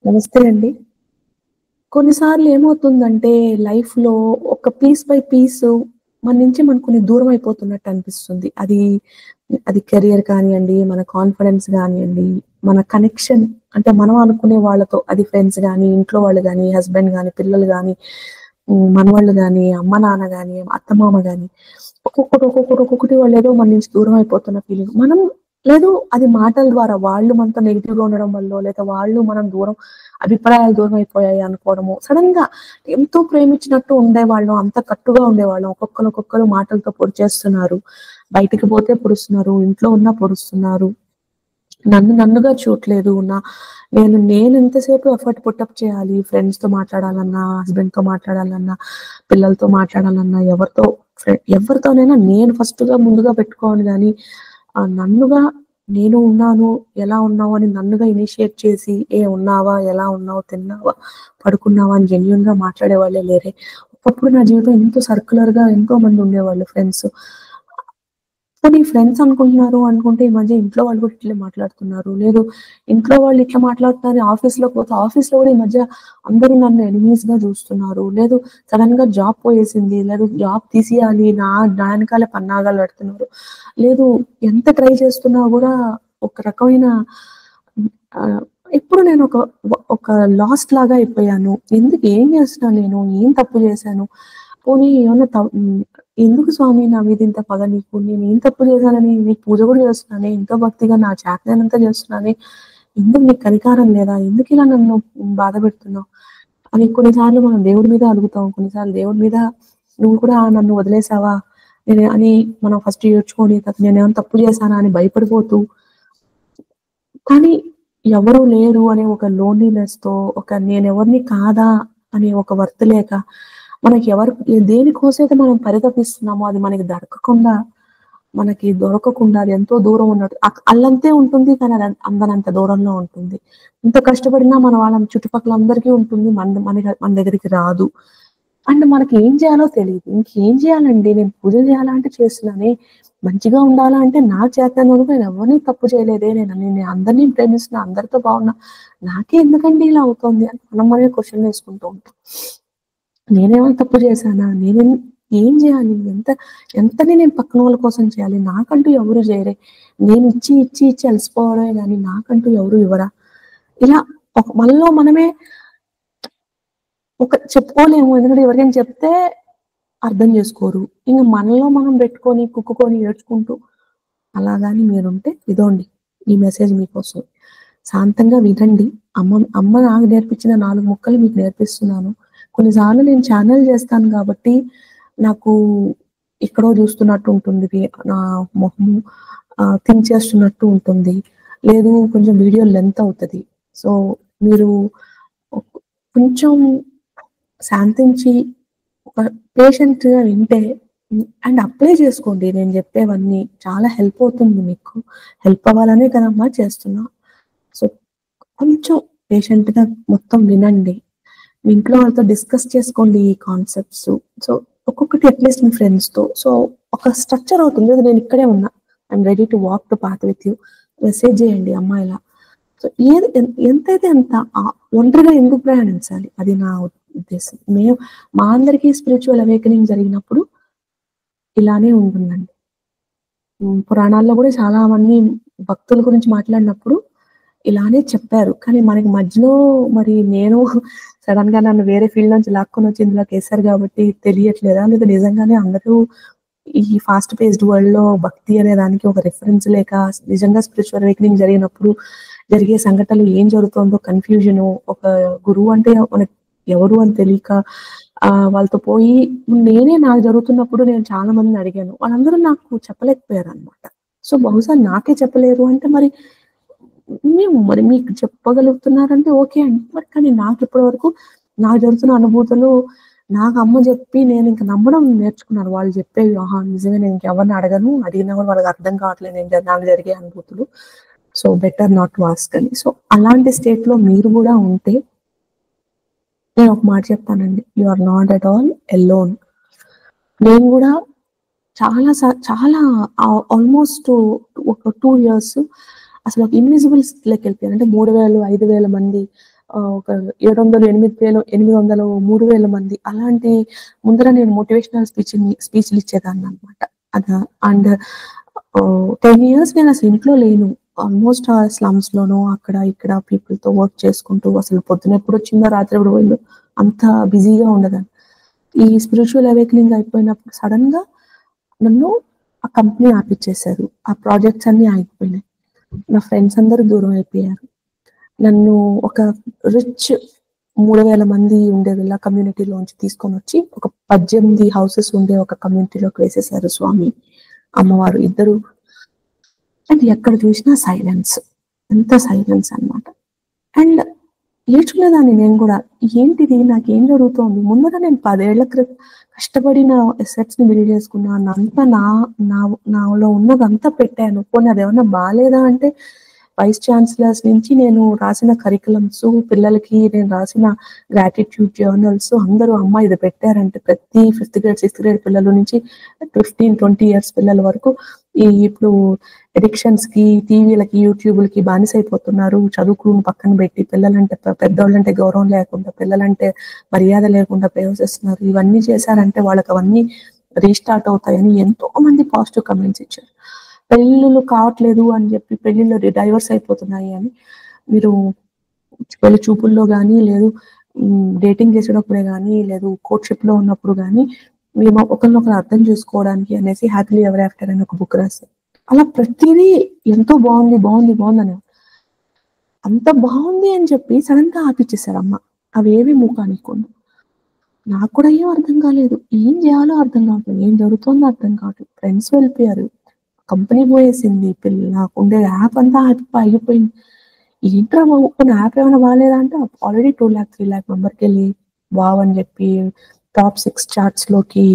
నమస్తే అండి. కొన్నిసార్లు ఏమవుతుందంటే లైఫ్‌లో ఒక పీస్ బై పీసు మన నుంచి మనం కొన్ని దూరం అయిపోతున్నట్టు అనిపిస్తుంది. అది కెరియర్ కానియండి, మన కాన్ఫిడెన్స్ గానియండి, మన కనెక్షన్ అంటే మనం అనుకునే వాళ్ళతో అది ఫ్రెండ్స్ గాని, ఇంట్లో వాళ్ళు గాని, హస్బెండ్ గాని, పిల్లలు గాని, మనవళ్ళు గాని, అమ్మ, నాన్న గాని, అత్తమామ గాని ఒక్కొక్కటి వాళ్ళేదో మన నుంచి దూరం అయిపోతున్న ఫీలింగ్. లేదు అది మాటల ద్వారా వాళ్ళు మనతో నెగెటివ్‌గా ఉండడం వల్లో, లేదా వాళ్ళు మనం అభిప్రాయాలు దూరం అయిపోయాయి అనుకోవడము. సడెన్‌గా ఎంతో ప్రేమించినట్టు ఉండేవాళ్ళం. అంత కట్టుగా ఉండేవాళ్ళం. ఒక్కొక్కరు మాటలతో పొడిచేస్తున్నారు. బయటికి పోతే పొడుస్తున్నారు. ఇంట్లో ఉన్నా పొడుస్తున్నారు. నన్నుగా చూడట్లేదు. నేను ఎంతసేపు ఎఫర్ట్ పుట్టప్ చేయాలి. ఫ్రెండ్స్‌తో మాట్లాడాలన్నా, హస్బెండ్‌తో మాట్లాడాలన్నా, పిల్లలతో మాట్లాడాలన్నా, ఎవరితోనైనా నేను ముందుగా పెట్టుకోవాలి గానీ, నన్నుగా నేను ఉన్నాను, ఎలా ఉన్నావు అని నన్నుగా ఇనిషియేట్ చేసి, ఉన్నావా? ఎలా ఉన్నావు? తిన్నావా? పడుకున్నావా? అని జెన్యూన్‌గా మాట్లాడేవాళ్ళే లేరే. ఒకప్పుడు నా జీవితం ఎంతో సర్క్యులర్‌గా ఎంతో మంది ఉండేవాళ్ళు ఫ్రెండ్స్. కానీ ఫ్రెండ్స్ అనుకుంటే ఈ మధ్య ఇంట్లో వాళ్ళు కూడా ఇట్లే మాట్లాడుతున్నారు. లేదు ఇంట్లో వాళ్ళు ఇట్లా మాట్లాడుతున్నారు, ఆఫీస్‌లోకి పోతే ఆఫీస్‌లో కూడా ఈ మధ్య అందరూ నన్ను ఎనిమీస్‌గా చూస్తున్నారు. లేదు సడెన్‌గా జాబ్ పోయేసింది. లేదు జాబ్ తీసేయాలి. నా వెనకాలే పన్నాగాలు పెడుతున్నారు. లేదు ఎంత ట్రై చేస్తున్నా కూడా ఒక రకమైన ఆహ్, ఇప్పుడు నేను ఒక లాస్ట్ లాగా అయిపోయాను. ఏం చేస్తున్నా నేను? ఏం తప్పు చేశాను? పోనీ ఏమన్నా ఎందుకు స్వామి నా మీద ఇంత పగ నీకు? నేనేం తప్పు చేశానని నీకు పూజ కూడా చేస్తున్నానే, ఎంతో భక్తిగా నా చేతనైనంత చేస్తున్నానే. ఎందుకు నీకు కనికారం లేదా? ఎందుకిలా నన్ను బాధ పెడుతున్నావు? అని కొన్నిసార్లు మనం దేవుడి మీద అలుగుతాం. కొన్నిసార్లు దేవుడి మీద నువ్వు కూడా నన్ను వదిలేసావా? అని మనం ఫస్ట్ ఏడ్చుకొని తర్వాత నేనేమైనా తప్పు చేశానా అని భయపడిపోతూ కానీ ఎవరు లేరు అనే ఒక లోన్లీనెస్‌తో నేనెవరిని కాదా అనే ఒక వర్త్ లేక మనకి దేనికోసమైతే మనం పరితపిస్తున్నామో అది మనకి దొరకకుండా అది ఎంతో దూరం ఉన్నట్టు అల్లంతే ఉంటుంది. కానీ అది అందనంత దూరంలో ఉంటుంది. ఎంత కష్టపడినా మన వాళ్ళ చుట్టుపక్కల అందరికీ ఉంటుంది. మన దగ్గరికి రాదు. అండ్ మనకి ఏం చేయాలో తెలీదు. ఇంకేం చేయాలండి? నేను పూజ చేయాలా అంటే చేస్తున్నానే. మంచిగా ఉండాలా అంటే నా చేతనైనంత నేను ఎవరిని తప్పు చేయలేదే. నేను అందరిని ప్రేమిస్తున్నా, అందరితో బాగున్నా. నాకే ఎందుకండి ఇలా అవుతుంది అని మనమే క్వెషన్ వేసుకుంటూ ఉంటాం. నేనేమైనా తప్పు చేశానా? ఏం చేయాలి? ఎంతని నేను పక్కన వాళ్ళ కోసం చేయాలి? నాకంటూ ఎవరు చేయరే. నేను ఇచ్చి అలసిపోవడమే గానీ నాకంటూ ఎవరు ఇవ్వరా? ఇలా మనలో మనమే చెప్పుకోలేము. ఎందుకంటే ఎవరికైనా చెప్తే అర్థం చేసుకోరు. ఇంక మనలో మనం పెట్టుకొని, కుక్కుకొని, ఏడ్చుకుంటూ అలా గాని మీరుంటే ఇదోండి ఈ మెసేజ్ మీకోసం. శాంతంగా వినండి. అమ్మ నాకు నేర్పించిన 4 ముక్కలు మీకు నేర్పిస్తున్నాను. కొన్నిసార్లు నేను ఛానెల్ చేస్తాను కాబట్టి నాకు ఎక్కడో చూస్తున్నట్టు ఉంటుంది. నా మొహము థింక్ చేస్తున్నట్టు ఉంటుంది. లేదు కొంచెం వీడియో లెంత్ అవుతది. సో, మీరు కొంచెం శాంతించి ఒక పేషెంట్‌గా వింటే అండ్ అప్లై చేసుకోండి నేను చెప్పేవన్నీ. చాలా హెల్ప్ అవుతుంది మీకు. హెల్ప్ అవ్వాలనే కదమ్మా చేస్తున్నా. సో, కొంచెం పేషెంట్‌గా మొత్తం వినండి. మీ ఇంట్లో వాళ్ళతో డిస్కస్ చేసుకోండి ఈ కాన్సెప్ట్స్. సో, ఒక్కొక్కటి అట్‌లీస్ట్ మీ ఫ్రెండ్స్‌తో. సో, ఒక స్ట్రక్చర్ అవుతుంది. లేదు నేను ఇక్కడే ఉన్నా. I'm ready to walk the path with you. Message చేయండి అమ్మా ఇలా. సో, ఎంతైతే అంత ఒంటరిగా ఎందుకు ప్రయాణించాలి? అది నా ఉద్దేశం. మా అందరికీ స్పిరిచ్యువల్ అవేకెనింగ్ జరిగినప్పుడు ఇలానే ఉంటుందండి. పురాణాల్లో గూడా చాలా మంది భక్తుల గురించి మాట్లాడినప్పుడు ఇలానే చెప్పారు. కానీ మనకి మధ్యలో మరి నేను సడెన్‌గా నన్ను వేరే ఫీల్డ్ నుంచి లాక్కొనొచ్చి ఇందులోకేసారు గాబట్టి తెలియట్లేదా? లేదా నిజంగానే అందరూ ఈ ఫాస్ట్ పేస్డ్ వరల్డ్‌లో భక్తి అనే దానికి ఒక రిఫరెన్స్ లేక నిజంగా స్పిరిచ్యువల్ అవేకెనింగ్ జరిగినప్పుడు జరిగే సంఘటనలు ఏం జరుగుతుందో కన్‌ఫ్యూజను, ఒక గురువు అంటే మనకు ఎవరు అని తెలియక వాళ్ళతో పోయి నాకు జరుగుతున్నప్పుడు నేను చాలా మందిని అడిగాను. వాళ్ళందరూ నాకు చెప్పలేకపోయారనమాట. సో, బహుశా నాకే చెప్పలేరు అంటే మరి మీకు చెప్పగలుగుతున్నారంటే ఓకే అండి. కానీ నాకిప్పటి వరకు నాకు జరుగుతున్న అనుభూతులు నాకు అమ్మ జెప్పి నేనింక నమ్మడం నేర్చుకున్నాను. వాళ్ళు జెప్పేవి ఆహా! నిజంగా నేను ఇంకెవరిని అడగను. అడిగినా గూడా వాళ్ళకి అర్థం కావట్లేదు నాకు జరిగే అనుభూతులు. So, better not to ask అని. సో, అలాంటి స్టేట్‌లో మీరు గూడా ఉంటే నేను ఒక మాట చెప్తానండి. You are not at all alone. నేను గూడా చాలా ఆల్‌మోస్ట్ ఒక 2 ఇయర్స్ అసలు ఒక ఇన్విజిబుల్ స్థితిలోకెళ్ళిపోయాను. అంటే 3000, 5000 మంది ఒక 700, 8,000, 800, 3,000 మంది అలాంటి ముందర నేను మోటివేషనల్ స్పీచ్లు ఇచ్చేదాన్ని అనమాట. అండ్ 10 ఇయర్స్ నేను అసలు ఇంట్లో లేను. ఆల్మోస్ట్ ఆ స్లమ్స్ లోనో అక్కడ ఇక్కడ పీపుల్ తో వర్క్ చేసుకుంటూ అసలు పొద్దున ఎప్పుడు వచ్చిందో రాత్రి ఎప్పుడు పోయిందో అంత బిజీగా ఉండేదాన్ని. ఈ స్పిరిచువల్ అవేకనింగ్ అయిపోయినప్పుడు సడన్ గా నన్ను ఆ కంపెనీ ఆపిచ్చేశారు. ఆ ప్రాజెక్ట్స్ అన్ని ఆగిపోయినాయి. నా ఫ్రెండ్స్ అందరూ దూరం అయిపోయారు. నన్ను ఒక రిచ్ 3,000 మంది ఉండేదిలా కమ్యూనిటీలోంచి తీసుకొని వచ్చి ఒక 18 హౌసెస్ ఉండే ఒక కమ్యూనిటీలోకి వేసేసారు స్వామి, అమ్మవారు ఇద్దరు. అండ్ ఎక్కడ చూసినా సైలెన్స్, ఎంత సైలెన్స్ అన్నమాట. అండ్ ఏడ్చుకునేదాన్ని నేను కూడా, ఏంటిది నాకేం జరుగుతోంది? ముందర నేను 10 ఏళ్ల క్రితం కష్టపడిన ఎసెట్స్ ని బిల్డ్ చేసుకున్నాను, అంతా నాలో ఉన్నదంతా పెట్టాను. పోనీ అదేమన్నా బాగాలేదా అంటే వైస్ ఛాన్సలర్స్ నుంచి నేను రాసిన కరికులమ్స్, పిల్లలకి నేను రాసిన గ్రాటిట్యూడ్ జర్నల్స్ అందరూ అమ్మ ఇది పెట్టారంటే ప్రతి 5th గ్రేడ్ 6th గ్రేడ్ పిల్లల నుంచి 15-20 ఇయర్స్ పిల్లల వరకు ఇప్పుడు ఎడిక్షన్స్ కి, టీవీలకి, యూట్యూబ్లకి బానిసైపోతున్నారు. చదువుకుని పక్కన పెట్టి పిల్లలంటే పెద్దోళ్ళంటే గౌరవం లేకుండా, పిల్లలంటే మర్యాద లేకుండా ప్రవేశిస్తున్నారు. ఇవన్నీ చేశారంటే వాళ్ళకి అవన్నీ రీస్టార్ట్ అవుతాయని ఎంతో మంది పాజిటివ్ కమెంట్స్ ఇచ్చారు. పెళ్ళిళ్ళు కావట్లేదు అని చెప్పి, పెళ్ళిళ్ళు డైవర్స్ అయిపోతున్నాయి అని మీరు పెళ్లి చూపుల్లో కానీ, లేదు డేటింగ్ చేసేటప్పుడే కానీ, లేదు కోర్ట్షిప్ లో ఉన్నప్పుడు కానీ మేము ఒకరినొకరు అర్థం చేసుకోవడానికి అనేసి హ్యాపీలీ ఎవర్ ఆఫ్టర్ అని ఒక బుక్ రాశారు. అలా ప్రతిదీ ఎంతో బాగుంది బాగుంది బాగుంది అని, అంత బాగుంది అని చెప్పి సడన్ గా ఆపిచ్చేసారు అమ్మ. అవేవి మూకానికుండా. నాకు కూడా ఏం అర్థం కాలేదు, ఏం చేయాలో అర్థం కావట్లేదు, ఏం జరుగుతుందో అర్థం కావట్లేదు. ఫ్రెండ్స్ వెళ్ళిపోయారు, కంపెనీ పోయేసింది, నాకు ఉండే యాప్ అంతా ఆగిపోయింది. ఏంట్రా బాబు, కొన్ని యాప్ ఏమైనా బాగాలేదా అంటే ఆల్రెడీ 2 lakh 3 lakh మెంబర్కి వెళ్ళి వావ్ అని చెప్పి టాప్ 6 చార్ట్స్ లోకి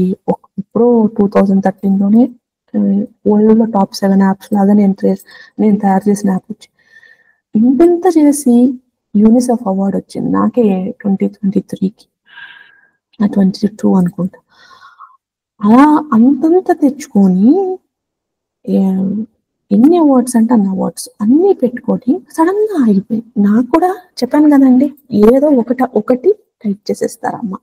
ఇప్పుడు 2013లోనే వరల్డ్ లో టాప్ 7 యాప్స్ లాగా నేను తయారు చేసిన యాప్ వచ్చి ఇంత చేసి యూనిసెఫ్ అవార్డు వచ్చింది నాకే 2023కి, 22 అనుకుంటా. అలా అంతంత తెచ్చుకొని ఎన్ని అవార్డ్స్ అంటే అన్ని అవార్డ్స్ అన్ని పెట్టుకొని సడన్ గా ఆగిపోయింది. నాకు కూడా చెప్పాను కదండి, ఏదో ఒకటి టైప్ చేసేస్తారమ్మ.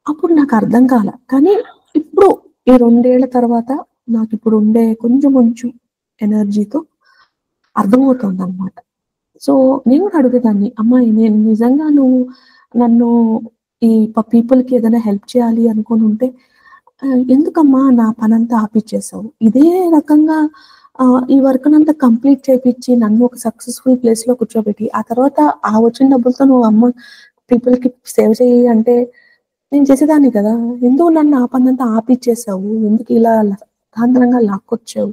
అప్పుడు నాకు అర్థం కాల. కానీ ఇప్పుడు ఈ 2 ఏళ్ల తర్వాత నాకు ఇప్పుడు ఉండే కొంచెం ఎనర్జీతో అర్థమవుతుంది అనమాట. సో నేను కూడా అడుగుదాన్ని, అమ్మాయి నేను నిజంగా నువ్వు నన్ను ఈ పీపుల్కి ఏదైనా హెల్ప్ చేయాలి అనుకుని ఉంటే ఎందుకమ్మా నా పనంతా ఆపిచ్చేసావు? ఇదే రకంగా ఈ వర్క్ అంతా కంప్లీట్ చేయించి నన్ను ఒక సక్సెస్ఫుల్ ప్లేస్ లో కూర్చోబెట్టి ఆ తర్వాత ఆ వచ్చిన డబ్బులతో నువ్వు అమ్మ పీపుల్ కి సేవ్ చేయి అంటే నేను చేసేదాన్ని కదా. ఎందుకు నన్ను ఆ పనంతా ఆపిచ్చేసావు? ఎందుకు ఇలా సాంద్రంగా లాక్కొచ్చావు?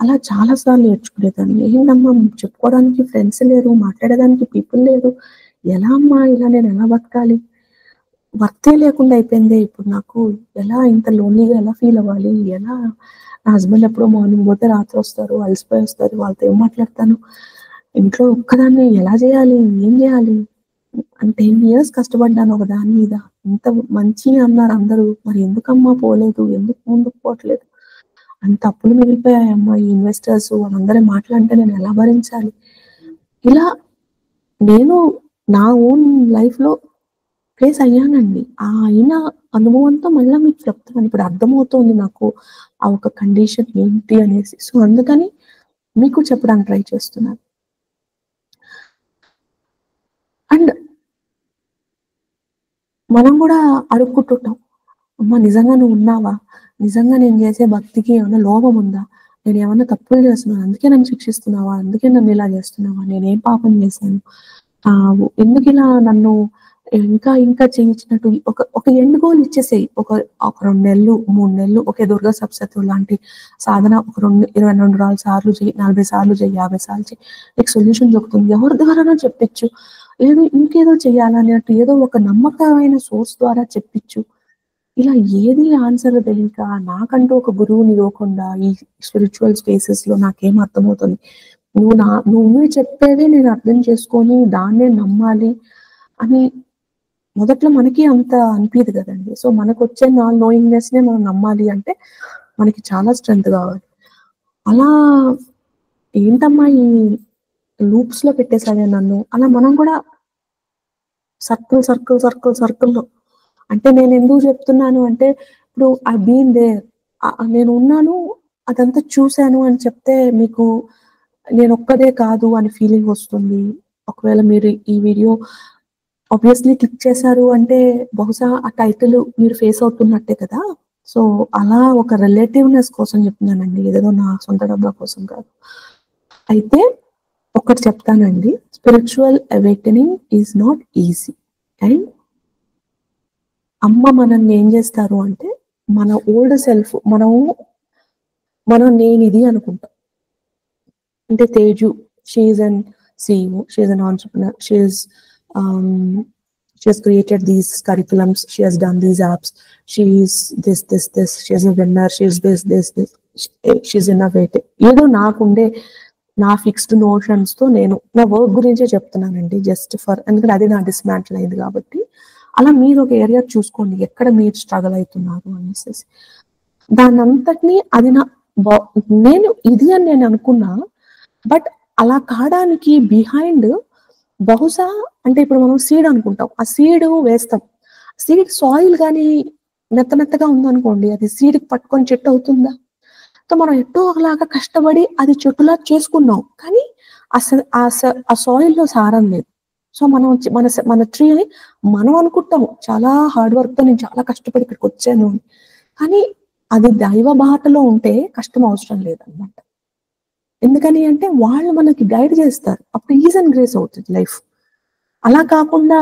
అలా చాలా సార్లు నేర్చుకునేదాన్ని. ఏంటమ్మా చెప్పుకోవడానికి ఫ్రెండ్స్ లేరు, మాట్లాడేదానికి పీపుల్ లేరు, ఎలా అమ్మా ఇలా నేను ఎలా బతకాలి? వర్తే లేకుండా అయిపోయింది ఇప్పుడు నాకు. ఎలా ఇంత లోన్లీగా ఎలా ఫీల్ అవ్వాలి? ఎలా నా హస్బెండ్ ఎప్పుడో మార్నింగ్ పోతే రాత్రి వస్తారు, అలసిపోయి వస్తారు, వాళ్ళతో ఏం మాట్లాడతాను? ఇంట్లో ఒక్కదాన్ని ఎలా చేయాలి? ఏం చేయాలి? 10 years కష్టపడ్డాను ఒక దాని మీద. ఇంత మంచిగా అన్నారు అందరూ, మరి ఎందుకమ్మా పోలేదు? ఎందుకు ముందుకు పోవట్లేదు? అంత అప్పులు మిగిలిపోయాయమ్మా. ఈ ఇన్వెస్టర్స్ వాళ్ళందరూ మాట్లాడితే నేను ఎలా భరించాలి? ఇలా నేను నా ఓన్ లైఫ్ లో ఫేస్ అయ్యానండి. ఆ అయిన అనుభవంతో మళ్ళీ మీకు చెప్తాను. ఇప్పుడు అర్థమవుతోంది నాకు ఆ ఒక కండిషన్ ఏంటి అనేసి. సో అందుకని మీకు చెప్పడానికి ట్రై చేస్తున్నాను. అండ్ మనం కూడా అడుక్కుంటుంటాం, అమ్మ నిజంగా నువ్వు ఉన్నావా? నిజంగా నేను చేసే భక్తికి ఏమైనా లోపం ఉందా? నేను ఏమైనా తప్పులు చేస్తున్నాను, అందుకే నన్ను శిక్షిస్తున్నావా? అందుకే నన్ను ఇలా చేస్తున్నావా? నేనేం పాపం చేశాను? ఎందుకు ఇలా నన్ను ఇంకా ఇంకా చేయించినట్టు ఒక ఎండ్ గోల్ ఇచ్చేసేయి. ఒక 2 నెలలు 3 నెలలు ఒకే దుర్గా సప్తశతి లాంటి సాధన ఒక 22 సార్లు చేయి, 40 సార్లు చేయి, 50 సార్లు చేయి, నీకు సొల్యూషన్ దొరుకుతుంది. ఎవరి ద్వారానో చెప్పించు, లేదు ఇంకేదో చెయ్యాలన్నట్టు ఏదో ఒక నమ్మకమైన సోర్స్ ద్వారా చెప్పించు. ఇలా ఏది ఆన్సర్ తెలియక నాకంటూ ఒక గురువుని ఇవ్వకుండా ఈ స్పిరిచువల్ స్పేసెస్ లో నాకేం అర్థమవుతుంది, నువ్వు చెప్పేదే నేను అర్థం చేసుకొని దాన్నే నమ్మాలి అని మొదట్లో మనకి అంత అనిపించదు కదండి. సో మనకు వచ్చే నోయింగ్నెస్ నే మనం నమ్మాలి అంటే మనకి చాలా స్ట్రెంత్ కావాలి. అలా ఏంటమ్మా ఈ లూప్స్‌లో పెట్టేసావే నన్ను. అలా మనం కూడా సర్కిల్‌లో అంటే నేనెందుకు చెప్తున్నాను అంటే, ఇప్పుడు ఐ బీన్ దేర్. నేను ఉన్నాను, అదంతా చూసాను అని చెప్తే మీకు నేనొక్కదే కాదు అని ఫీలింగొస్తుంది. ఒకవేళ మీరు ఈ వీడియో ఆబ్వియస్‌లీ క్లిక్ చేశారు అంటే, బహుశా ఆ టైటిల్ మీరు ఫేస్ అవుతున్నట్టే కదా! సో, అలా ఒక రిలేటివ్‌నెస్ కోసం చెప్తున్నానండి. ఏదేదో నా సొంత డబ్బా కోసం కాదు. అయితే ఒకటి చెప్తానండి. Spiritual awakening is not easy. And అమ్మ మనల్ని ఏం చేస్తారు అంటే, మన ఓల్డ్ సెల్ఫ్ మనం నేనిది అనుకుంటాం. అంటే Teju she is an CEO, she is an entrepreneur, um, she has created these curriculums, she has done these apps, she is this, she is a winner, she is this. She's innovative. ఏదో నాకుండే నా fixed నోషన్స్‌తో నేను నా work గురించే చెప్తున్నానండి. Just for ఎందుకంటే అది నా డిస్మాంటిల్ అయింది కాబట్టి. అలా మీరు ఒక ఏరియా చూసుకోండి. ఎక్కడ మీరు స్ట్రగల్ అయితున్నారు అనేసేసి. దానంతటిని అది నేను ఇది అని నేను అనుకున్నా. బట్ అలా కాడానికి బిహైండ్ బహుశా అంటే ఇప్పుడు మనం సీడ్ అనుకుంటాం. ఆ సీడ్ వేస్తాం. సీడ్ సాయిల్ గాని మెత్తగా ఉందనుకోండి, అది సీడ్‌కి పట్టుకొని చెట్టు అవుతుందా? సో మనం ఎట్టో ఒకలాగా కష్టపడి అది చెట్టులా చేసుకున్నాం. కానీ ఆ సాయిల్‌లో సారం లేదు. సో మనం మన ట్రీని మనం అనుకుంటాము చాలా హార్డ్ వర్క్‌తో నేను చాలా కష్టపడి ఇక్కడికొచ్చాను అని. కానీ అది దైవ బాటలో ఉంటే కష్టం అవసరం లేదన్నమాట. ఎందుకని అంటే వాళ్ళు మనకి గైడ్ చేస్తారు. అప్పుడు ఈజ్ అండ్ గ్రేస్ అవుతది లైఫ్. అలా కాకుండా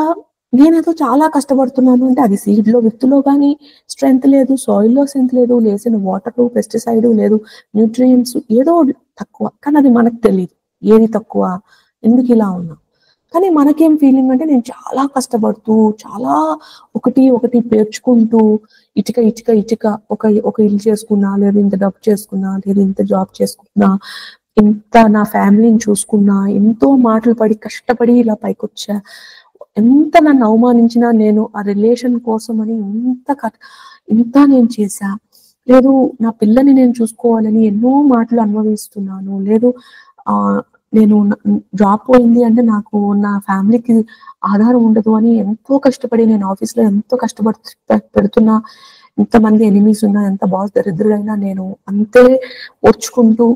నేనేదో చాలా కష్టపడుతున్నాను అంటే అది సీడ్‌లో, విత్తులో గాని స్ట్రెంత్ లేదు, సాయిల్‌లో స్ట్రెంత్ లేదు, లేసిన వాటరు, పెస్టిసైడ్ లేదు, న్యూట్రియంట్స్ ఏదో తక్కువ. కానీ అది మనకు తెలీదు. ఏది తక్కువ? ఎందుకిలా ఉన్నా? కానీ మనకేం ఫీలింగ్ అంటే నేను చాలా కష్టపడుతూ, చాలా ఒకటి పేర్చుకుంటూ, ఇటుక ఒక ఇల్లు చేసుకున్నా, లేదా ఇంత డబ్బు చేసుకున్నా, లేదా ఇంత జాబ్ చేసుకున్నా, ఇంత నా ఫ్యామిలీని చూసుకున్నా, ఎంతో మాటలు పడి, కష్టపడి ఇలా పైకొచ్చా. ఎంత నన్ను అవమానించినా నేను ఆ రిలేషన్ కోసమని ఇంత నేను చేశా. లేదు నా పిల్లని నేను చూసుకోవాలని ఎన్నో మాటలు అనుభవిస్తున్నాను. లేదు నేను జాబ్ పోయింది అంటే నాకు నా ఫ్యామిలీకి ఆధారం ఉండదు అని ఎంతో కష్టపడి నేను ఆఫీస్‌లో ఎంతో పెడుతున్నా. ఎంతమంది ఎనిమీస్ ఉన్నా, ఎంత బాస్ దరిద్రుడైనా నేను అంతే ఓర్చుకుంటూ,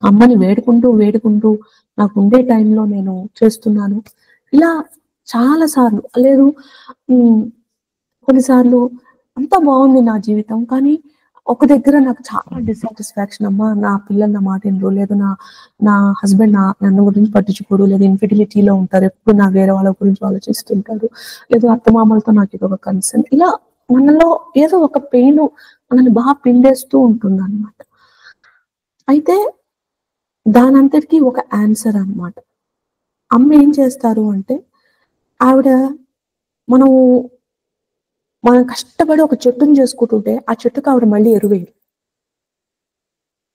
అమ్మని వేడుకుంటూ నాకుండే టైంలో నేను చేస్తున్నాను. ఇలా చాలా సార్లు లేదు కొన్నిసార్లు అంతా బావుంది నా జీవితం. కానీ ఒక దగ్గర నాకు చాలా డిస్సాటిస్ఫాక్షన్ అమ్మా! నా పిల్లలు నా మాట ఇనరు. లేదు నా హస్బెండ్ నన్ను గురించి పట్టించుకోరు. లేదా ఇన్ఫిడిలిటీలో ఉంటారు. ఎప్పుడు వేరే వాళ్ళ గురించి ఆలోచిస్తుంటారు. లేదా అత్తమామలతో నాకిదొక కన్సర్న్. ఇలా మనలో ఏదో ఒక పెయిన్ మనల్ని పిండేస్తూ ఉంటుందన్నమాట. అయితే దానంతటికి ఒక ఆన్సర్ అన్నమాట. అమ్మ ఏం చేస్తారు అంటే ఆవిడ మనం కష్టపడి ఒక చెట్టుని చేసుకుంటుంటే, ఆ చెట్టుకి ఆవిడ మళ్ళీ ఎరువేయరు.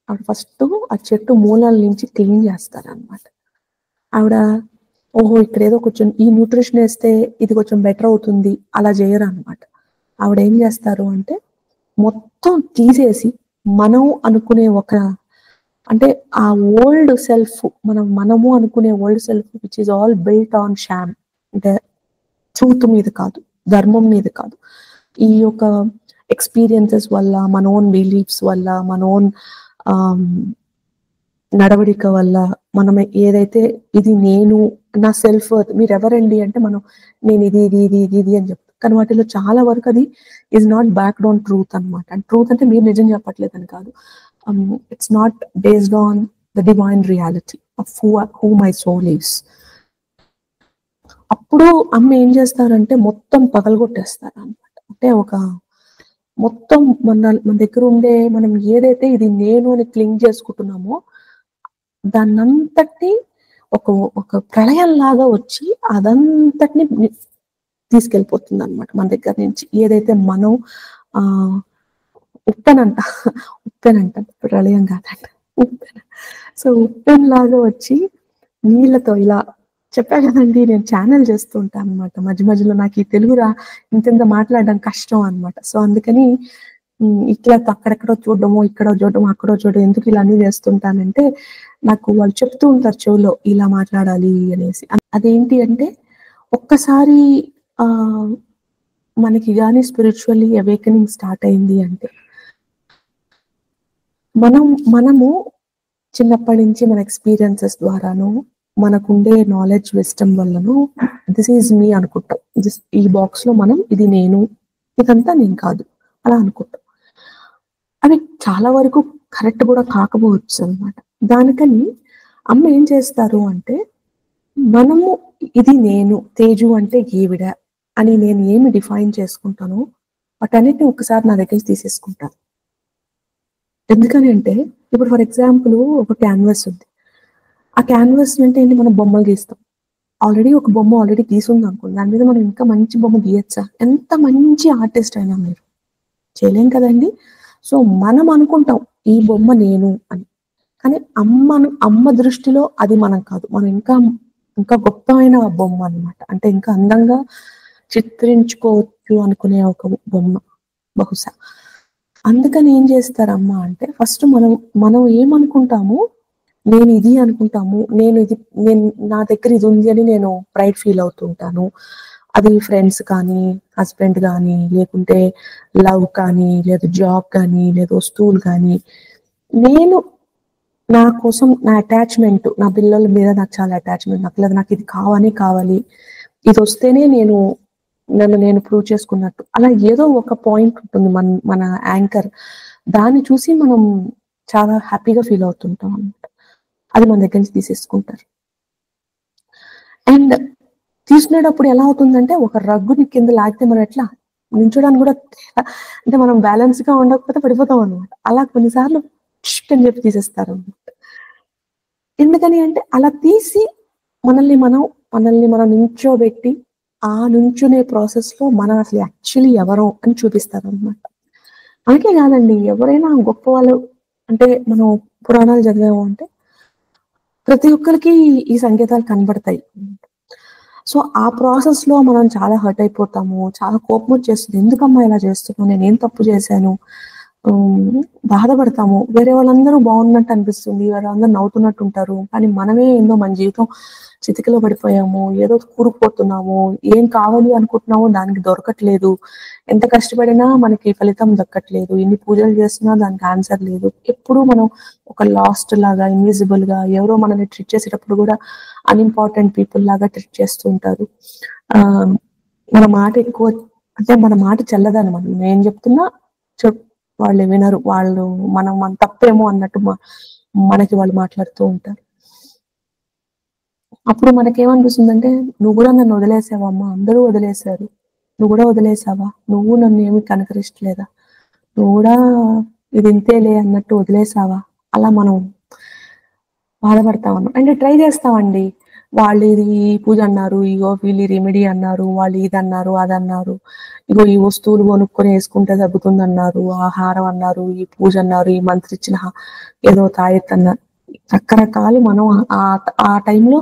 ఆవిడ ఫస్టు ఆ చెట్టు మూలాల నుంచి క్లీన్ చేస్తారనమాట. ఆవిడ ఓహో! ఇక్కడేదో కొంచెం ఈ న్యూట్రిషన్ ఏస్తే ఇది కొంచెం బెటర్ అవుతుంది. అలా చేయరనమాట. ఆవిడేం చేస్తారు అంటే, మొత్తం తీసేసి మనం అనుకునే అంటే ఆ ఓల్డ్ సెల్ఫ్ మనము అనుకునే old self which is all built on Sam. అంటే ట్రూత్ మీద కాదు, ధర్మం మీద కాదు. ఈ యొక్క ఎక్స్‌పీరియన్సెస్ వల్ల, మన ఓన్ బిలీఫ్స్ వల్ల, మన ఓన్ నడవడిక వల్ల మనం ఏదైతే ఇది నేను నా సెల్ఫ్ వర్త్ మీరెవరండి అంటే నేను ఇది అని చెప్తాం. కానీ వాటిలో చాలా వరకు అది is not backed on truth అన్నమాట. అండ్ ట్రూత్ అంటే మీరు నిజం చెప్పట్లేదని కాదు. It's not based on the divine reality of who my soul is. అప్పుడు అమ్మ ఏం చేస్తారంటే మొత్తం పగలగొట్టేస్తారనమాట. అంటే మొత్తం మన దగ్గర ఉండే మనం ఏదైతే ఇది నేను అని క్లింగ్ చేసుకుంటున్నామో దాన్నంతటిని ఒక ప్రళయంలాగా వచ్చి అదంతటిని తీసుకెళ్ళిపోతుందన్నమాట మన దగ్గర నుంచి. ఏదైతే మనం ఉప్పెనంట ప్రళయం కాదంట ఉప్పెన. సో ఉప్పెనలాగా వచ్చి నీళ్ళతో ఇలా చెప్పా కదండీ నేను ఛానెల్ చేస్తూ ఉంటానన్నమాట. మధ్యలో నాకు ఈ తెలుగు ఇంత మాట్లాడడం కష్టం అన్నమాట. సో అందుకని ఇట్లా అక్కడెక్కడో చూడడము, ఇక్కడో చూడడం, అక్కడో చూడడం ఎందుకు ఇలా అన్నీ చేస్తుంటానంటే, నాకు వాళ్ళు చెప్తూ ఉంటారు చెవులో ఇలా మాట్లాడాలి అనేసి. అదేంటి అంటే ఒక్కసారి ఆహ్, మనకి గాని స్పిరిచువల్లీ అవేకెనింగ్ స్టార్ట్ అయింది అంటే, మనము చిన్నప్పటి నుంచి మన ఎక్స్‌పీరియన్సెస్ ద్వారాను, మనకుండే నాలెడ్జ్, విస్డమ్ వల్లను దిస్ ఈజ్ మీ అనుకుంటాం. ఈ బాక్స్‌లో మనం ఇది నేను, ఇదంతా నేను కాదు అలా అనుకుంటాం. అవి చాలా వరకు కరెక్ట్ గూడా కాకపోవచ్చనమాట. దానికని అమ్మ ఏం చేస్తారు అంటే, మనము ఇది నేను, తేజు అంటే ఈవిడ అని నేను ఏమి డిఫైన్ చేసుకుంటానో, వాటన్నిటిని ఒక్కసారి నా దగ్గర తీసేసుకుంటా. ఎందుకని అంటే, ఇప్పుడు ఫర్ ఎగ్జాంపుల్ ఒక క్యాన్వాస్ ఉంది. ఆ క్యాన్వాస్ అంటే ఏంటి మనం బొమ్మలు గీస్తాం. ఆల్రెడీ ఒక బొమ్మ ఆల్రెడీ గీసుందనుకోండి. దాని మీద మనం ఇంకా మంచి బొమ్మ గీయొచ్చా? ఎంత మంచి ఆర్టిస్ట్ అయినా మీరు. చేయలేం కదండీ! సో, మనం అనుకుంటాం ఈ బొమ్మ నేను అని. కానీ అమ్మ దృష్టిలో అది మనం కాదు. మనం ఇంకా గొప్పమైన బొమ్మ అన్నమాట. అంటే ఇంకా అందంగా చిత్రించుకోవచ్చు అనుకునే ఒక బొమ్మ బహుశా. అందుకని ఏం చేస్తారమ్మ అంటే ఫస్ట్ మనం ఏమనుకుంటామో నేను ఇది అనుకుంటాము. నేను నా దగ్గర ఇది ఉంది అని నేను ప్రైడ్ ఫీల్ అవుతూ ఉంటాను. అది ఫ్రెండ్స్ కానీ, హస్బెండ్ గానీ, లేకుంటే లవ్ కానీ, లేదా జాబ్ కానీ, లేదా వస్తువులు కానీ, నేను నా కోసం నా అటాచ్‌మెంట్ నా పిల్లల మీద నాకు చాలా అటాచ్‌మెంట్. నాకు ఇది కావాలి. ఇదొస్తేనే నన్ను నేను ప్రూవ్ చేసుకున్నట్టు. అలా ఏదో ఒక పాయింట్ ఉంటుంది మన యాంకర్. దాన్ని చూసి మనం చాలా హ్యాపీగా ఫీల్ అవుతుంటాం అన్నమాట. అది మన దగ్గర నుంచి తీసేసుకుంటారు. అండ్ తీసుకునేటప్పుడు ఎలా అవుతుందంటే, ఒక రగ్గుని కింద లాగితే మనం ఎట్లా నించోడానికి కూడా అంటే మనం బ్యాలెన్స్‌గా ఉండకపోతే పడిపోతాం అన్నమాట. అలా కొన్నిసార్లు అని చెప్పి తీసేస్తారన్నమాట. ఎందుకని అంటే అలా తీసి మనల్ని మనం నించోబెట్టి, ఆ నుంచునే ప్రాసెస్‌లో మనం అసలు యాక్చువల్లీ ఎవరం అని చూపిస్తారన్నమాట. మనకే కాదండి ఎవరైనా గొప్పవాళ్ళు అంటే మనం పురాణాలు చదివాము అంటే ప్రతి ఒక్కరికి ఈ సంకేతాలు కనబడతాయి. సో, ఆ ప్రాసెస్‌లో మనం చాలా హర్ట్ అయిపోతాము. చాలా కోపమొచ్చేస్తది. ఎందుకమ్మా ఇలా చేస్తున్నావు? నేనేం తప్పు చేశాను? బాధపడతాము. వేరే వాళ్ళందరూ బాగున్నట్టు అనిపిస్తుంది. వాళ్ళందరూ నవ్వుతున్నట్టుంటారు. కానీ మనమే ఏందో మన జీవితం చితికిలో పడిపోయాము. ఏదో కూరుకుపోతున్నాము. ఏం కావాలి అనుకుంటున్నామో దానికి దొరకట్లేదు. ఎంత కష్టపడినా మనకి ఫలితం దక్కట్లేదు. ఎన్ని పూజలు చేస్తున్నా దానికి ఆన్సర్ లేదు. ఎప్పుడూ మనం ఒక లాస్ట్ లాగా, ఇన్విజిబుల్‌గా ఎవరో మనల్ని ట్రీట్ చేసేటప్పుడు కూడా అన్‌ఇంపార్టెంట్ పీపుల్ లాగా ట్రీట్ చేస్తూ ఉంటారు. ఆహ్, మన మాట ఎక్కువ అంటే మన మాట చెల్లదనమాట. నేను చెప్తున్నా వాళ్ళు వినరు. మన తప్పేమో అన్నట్టు మనకి వాళ్ళు మాట్లాడుతూ ఉంటారు. అప్పుడు మనకేమనిపిస్తుందంటే, "నువ్వు గూడా నన్ను వదిలేసావమ్మా! అందరూ వదిలేసారు. నువ్వు గూడా వదిలేసావా? నువ్వు నన్నేమి కనకరించలేదా? నువ్వు గూడా ఇది ఇంతేలే అన్నట్టు వదిలేసావా?" అలా మనం బాధపడతామన్నమాట. అంటే ట్రై చేస్తామండి. వాళ్ళు ఇది పూజ అన్నారు. ఇగో వీళ్ళు రెమెడీ అన్నారు. వాళ్ళు ఇదన్నారు, అదన్నారు. ఇగో ఈ వస్తువులు కొనుక్కొని యేసుకుంటే తగ్గుతుందన్నారు. ఆ హారం అన్నారు, ఈ పూజ అన్నారు, ఈ మంత్రిచ్చిన ఏదో తాయెత్తన్నారు. రకరకాలు మనం ఆ టైంలో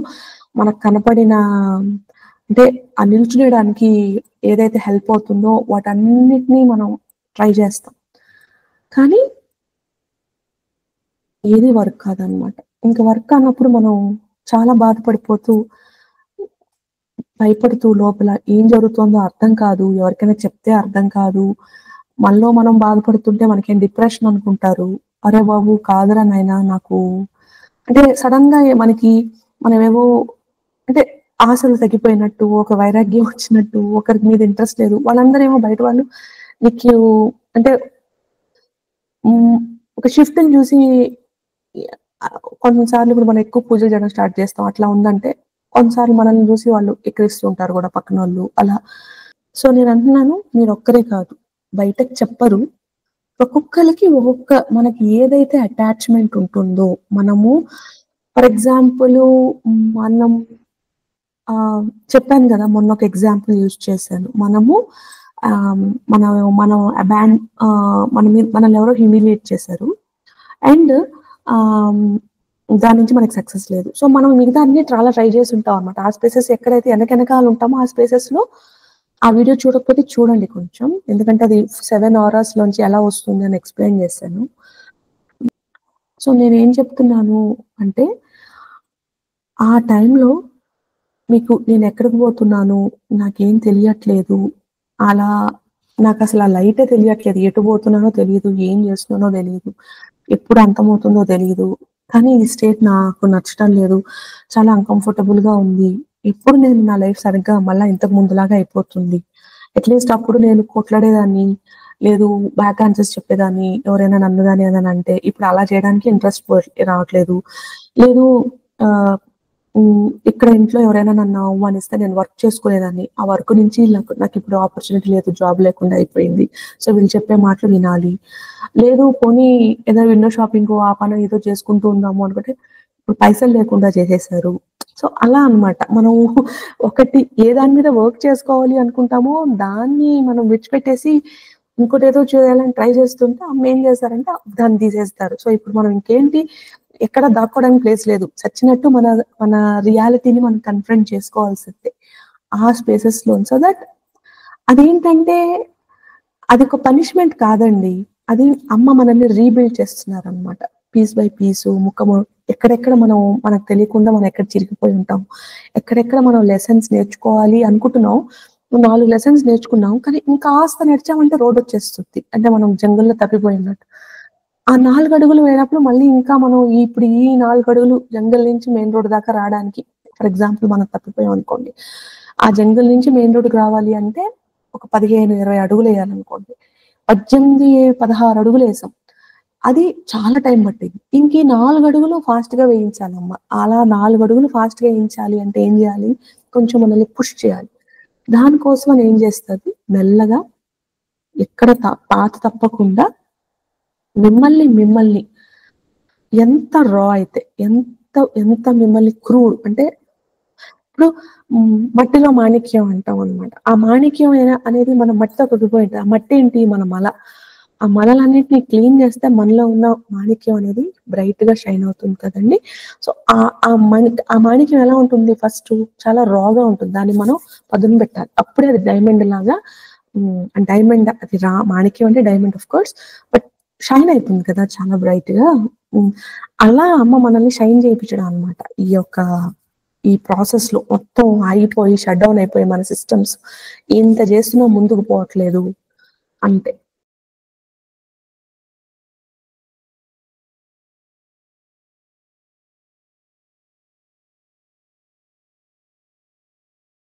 మనకు కనపడిన అంటే ఆ నిల్చునేయడానికి ఏదైతే హెల్ప్ అవుతుందో వాటన్నిటిని మనం ట్రై చేస్తాం. కానీ ఏది వర్క్ కాదనమాట. ఇంక వర్క్ అన్నప్పుడు మనం చాలా బాధపడిపోతూ, భయపడుతూ లోపల ఏం జరుగుతుందో అర్థం కాదు. ఎవరికైనా చెప్తే అర్థం కాదు. మనలో మనం బాధపడుతుంటే మనకేం డిప్రెషన్ అనుకుంటారు. అరే బాబు! కాదురా నాయనా నాకు అంటే సడెన్‌గా మనకి మనమేవో అంటే ఆశలు తగ్గిపోయినట్టు, ఒక వైరాగ్యం వచ్చినట్టు, ఒకరి మీద ఇంట్రెస్ట్ లేదు. వాళ్ళందరేమో బయట వాళ్ళు నీకు అంటే హ్మ్. ఒక షిఫ్ట్‌ని చూసి కొన్నిసార్లు ఇప్పుడు మనం ఎక్కువ పూజలు చేయడం స్టార్ట్ చేస్తాం. అట్లా ఉందంటే, కొన్నిసార్లు మనల్ని చూసి వాళ్ళు ఎక్కిరిస్తూ ఉంటారు గూడా పక్కనోళ్ళు అలా. సో, నేనంటున్నాను మీరొక్కరే కాదు. బయటకి చెప్పరు. ఒక్కొక్కళ్ళకి మనకి ఏదైతే అటాచ్‌మెంట్ ఉంటుందో, మనము ఫర్ ఎగ్జాంపులు మనం చెప్పాను గదా! మొన్న ఒక ఎగ్జాంపుల్ యూజ్ చేశాను. ఆహ్, మనం మనం అబాన్ మనల్ని ఎవరో హ్యూమిలియేట్ చేశారు. అండ్ ఆహ్, దాని నుంచి మనకి సక్సెస్ లేదు. సో, మనం మిగతా అన్నీ చాలా ట్రై చేసుంటాం అన్నమాట. ఆ స్పేసెస్ ఎక్కడైతే ఎనకెనకాల ఉంటామో ఆ స్పేసెస్‌లో ఆ వీడియో చూడకపోతే చూడండి కొంచెం. ఎందుకంటే అది 7 ఆరాస్ లోంచి ఎలా వస్తుంది అని ఎక్స్‌ప్లెయిన్ చేశాను. సో, నేనేం చెప్తున్నాను అంటే, ఆ టైంలో మీకు నేనెక్కడికి పోతున్నాను, నాకేం తెలియట్లేదు. అలా నాకసల ఆ లైటే తెలియట్లేదు. ఎటు పోతున్నానో తెలీదు, ఏం చేస్తున్నానో తెలీదు, ఎప్పుడు అంతమవుతుందో తెలీదు. కానీ ఈ స్టేట్ నాకు నచ్చటం లేదు. చాలా అన్‌కంఫర్టబుల్‌గా ఉంది. ఎప్పుడు నేను నా లైఫ్ సరిగ్గా మళ్ళా ఇంతకు ముందులాగా అయిపోతుంది. అట్‌లీస్ట్ అప్పుడు నేను కొట్లాడేదాన్ని, లేదు బ్యాక్ ఆన్సర్స్ చెప్పేదాన్ని. ఎవరైనా నన్ను గాని ఏదైనా అంటే, ఇప్పుడు అలా చేయడానికి ఇంట్రెస్ట్ రావట్లేదు. లేదు ఆహ్, ఇక్కడ ఇంట్లో ఎవరైనా నన్ను అవమానిస్తే నేను వర్క్ చేసుకునేదాన్ని. ఆ వర్క్ నుంచి నాకిప్పుడు ఆపర్చునిటీ లేదు. జాబ్ లేకుండా అయిపోయింది. సో, వీళ్ళు చెప్పే మాటలు వినాలి. లేదు పోనీ ఏదో విండో షాపింగో ఆ పనో ఏదో చేసుకుంటూ ఉందాము అనుకుంటే, ఇప్పుడు పైసలు లేకుండా చేసేసారు. సో, అలా అన్నమాట. మనం ఒకటి ఏ దాని మీద వర్క్ చేసుకోవాలి అనుకుంటామో, దాన్ని మనం విడిచిపెట్టేసి ఇంకోటేదో చేయాలని ట్రై చేస్తుంటే అమ్మేం చేశారంటే దాన్ని తీసేస్తారు. సో, ఇప్పుడు మనం ఇంకేంటి ఎక్కడ దాక్కోవడానికి ప్లేస్ లేదు. చచ్చినట్టు మన మన రియాలిటీని మనం కన్ఫ్రంట్ చేసుకోవాల్సిందే. ఆ స్పేసెస్‌లో. సో దట్ అదేంటంటే అదొక పనిష్మెంట్ కాదండి. అది అమ్మ మనల్ని రీబిల్డ్ చేస్తున్నారనమాట. పీస్ బై పీసు ముక్కము ఎక్కడెక్కడ మనం మనకు తెలియకుండా మనం ఎక్కడ చిరిగిపోయి ఉంటాం. ఎక్కడెక్కడ మనం లెసన్స్ నేర్చుకోవాలి అనుకుంటున్నాం. 4 లెసన్స్ నేర్చుకున్నాం. కానీ ఇంకాస్త నడిచామంటే రోడొచ్చేస్తుంది. అంటే మనం జంగల్‌లో తప్పిపోయినట్టు. ఆ 4 అడుగులు వేయనప్పుడు మళ్ళీ ఇంకా మనం ఇప్పుడు ఈ 4 అడుగులు జంగల్ నుంచి మెయిన్ రోడ్ దాకా రాడానికి ఫర్ ఎగ్జాంపుల్ మనం తప్పిపోయాం అనుకోండి. ఆ జంగల్ నుంచి మెయిన్ రోడ్‌కి రావాలి అంటే ఒక 15, 20 అడుగులేయాలనుకోండి. 18, 16 అడుగులేసాం. అది చాలా టైం పట్టింది. ఇంకీ 4 అడుగులు ఫాస్ట్‌గా వేయించాలమ్మ. అలా 4 అడుగులు ఫాస్ట్‌గా ఏయించాలి అంటే ఏం జేయాలి? కొంచెం మనల్ని పుష్ చేయాలి. దానికోసం అని ఏం జేస్తది మెల్లగా ఎక్కడ పాత తప్పకుండా మిమ్మల్ని ఎంత రా అయితే, ఎంత మిమ్మల్ని అంటే ఇప్పుడు మట్టిలో మాణిక్యం అంటామనమాట. ఆ మాణిక్యం అనేది మన మట్టితో కుదిరిపోయింటది. ఆ మట్టేంటి మన మల. ఆ మలలన్నిటిని క్లీన్ చేస్తే మనలో ఉన్న మాణిక్యం అనేది బ్రైట్‌గా షైన్ అవుతుంది కదండీ! సో, ఆ మాణిక్యం ఎలా ఉంటుంది ఫస్టు చాలా రా‌గా ఉంటుంది. దాన్ని మనం పదును పెట్టాలి. అప్పుడే అది డైమండ్ లాగా డైమండ్ అది మాణిక్యం అంటే diamond of course. But shine అయితుంది కదా! చాలా బ్రైట్‌గా. హ్మ్. అలా అమ్మ మనల్ని షైన్ చేపించడం అన్నమాట. ఈ ప్రాసెస్‌లో మొత్తం ఆగిపోయి, షట్ డౌన్ అయిపోయి మన సిస్టమ్స్ ఇంత చేస్తున్నా ముందుకు పోవట్లేదు అంటే.